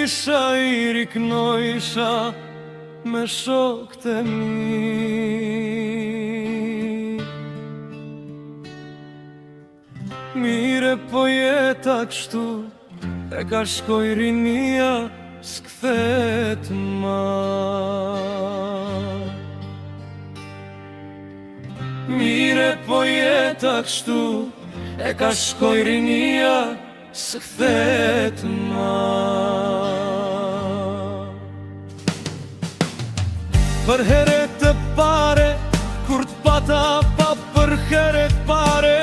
isha I riknojsha me shokët e mi. Mire po jeta kështu, e ka shkoj rinia, s'kthet ma. Mire po jeta kështu, e ka shkoj rinia, s'kthet ma. Për heret të pare, kur t'pata pa për heret pare,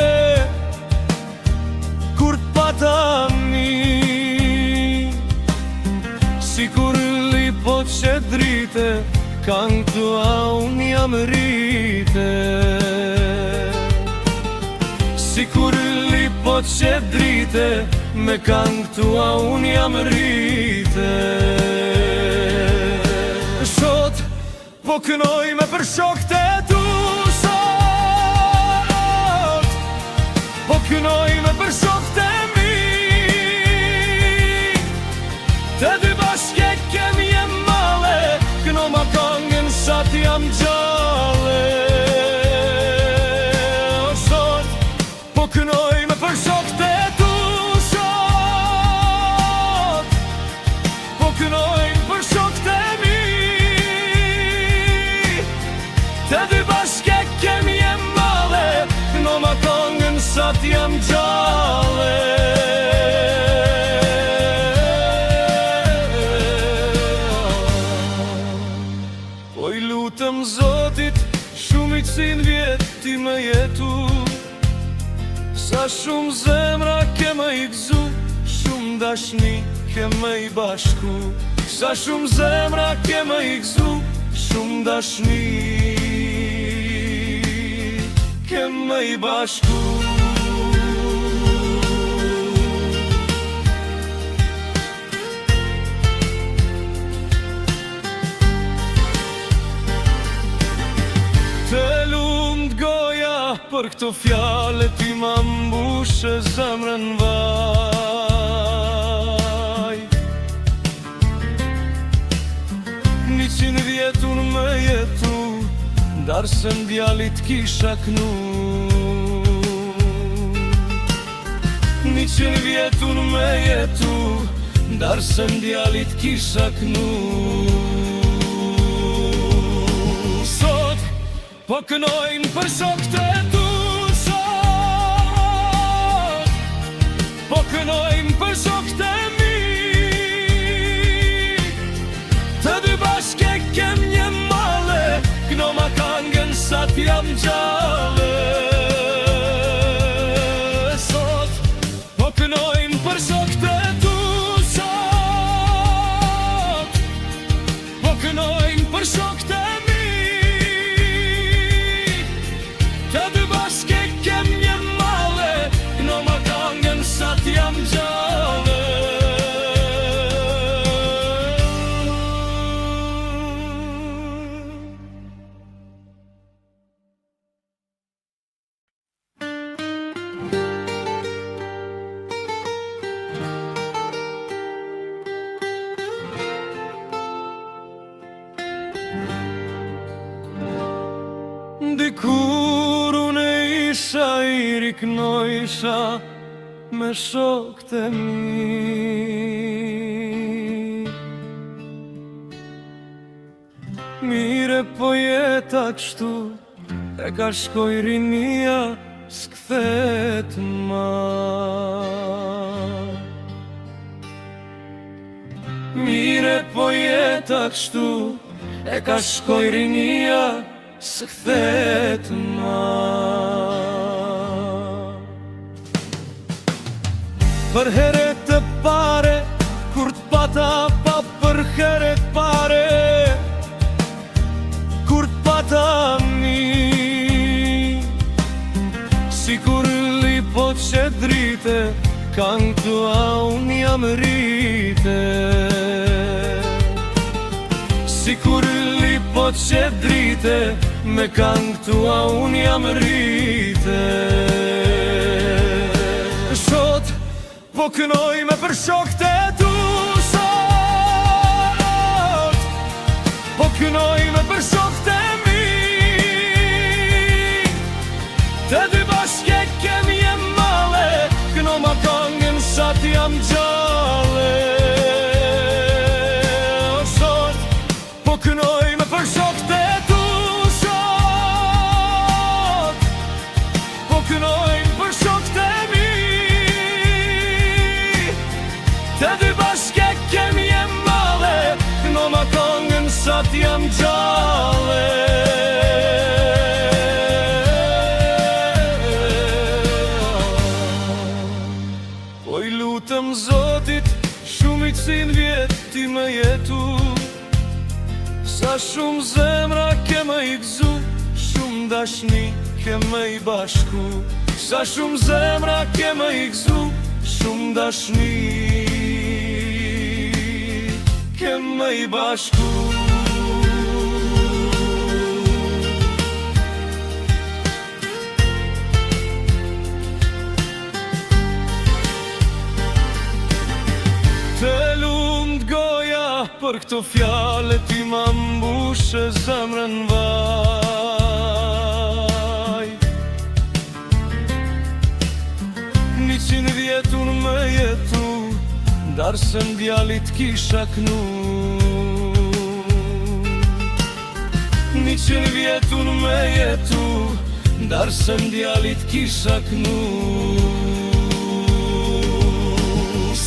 kur t'pata mi, si kur li po që drite, kanë tua unë jam rite. Si kur li po që drite, me kanë tua unë jam rite. Shot, po kënoj me për shokët e tu sot, po kënoj me për shokët e mi. Të dy bashke kemi e male, këno ma kongën sa t'jam gjale. O sot, po kënoj me për shokët e tu sot, po kënoj për shokët e mi. Të dy bashke kemi e male, këno ma kongën sa t'jam gjale. Po I lutëm Zotit, shumë I cin vjet ti me jetu. Sa shumë zemra ke me I gzu, shumë dashni ke me I bashku. Sa shumë zemra ke me I gzu, shumë dashni ke me I bashku. Të lumt goja për këto fjale, ti ma mbushe zemrën vaj. 100 vjetun me jetu, darse n'djalit kisha knu. 100 vjetun me jetu, darse n'djalit kisha knu. Sot, po kënojnë për shokët e tu sot, po kënojnë për shokët e mi. Të dy bashke kem një male, këno ma kangën sa t'jam gjale. Sot, po kënojnë për shokët e tu sot, po kënojnë për shokët e mi. Të dy bashke kem një male, këno ma kangën sa t'jam gjale. Dikur unë isha I riknojsha me shokët e mi. Mire po jeta kështu, e ka shkoj rinia, s'kthet ma. Mire po jeta kështu, e ka shkoj rinia, s'kthet ma. Për heret të pare, kur t'pata pa për heret pare, kur t'pata mi, si kur li po që drite, kanë tua unë jam rite. Si kur li po që drite, me kanë tua unë jam rite. Shot, po kënoj me për shokët e tu sot, sa t'jam gjallë. Po i lutem Zotit, shumë i cin vjet ti me jetu, sa shumë zemra ke me i gzu, shumë dashni ke me i bashku. Sa shumë zemra ke me i gzu, shumë dashni ke me i bashku. Të lumt goja për këto fjale, ti ma mbushe zemrën vaj. 100 vjetun me jetu, darse n'djalit kisha knu. 100 vjetun me jetu, darse n'djalit kisha knu.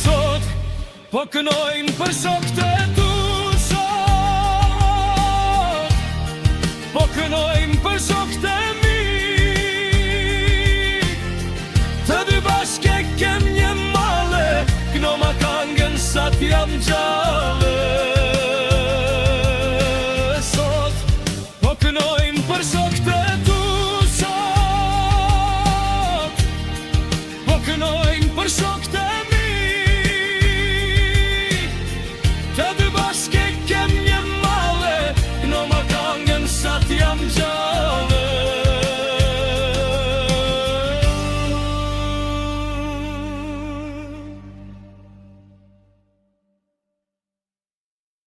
Sot po kënojnë për shokët e tu, sot po kënojnë për shokët e mi. Të dy bashke kem një male, këno ma kangen sa t'jam gjallë.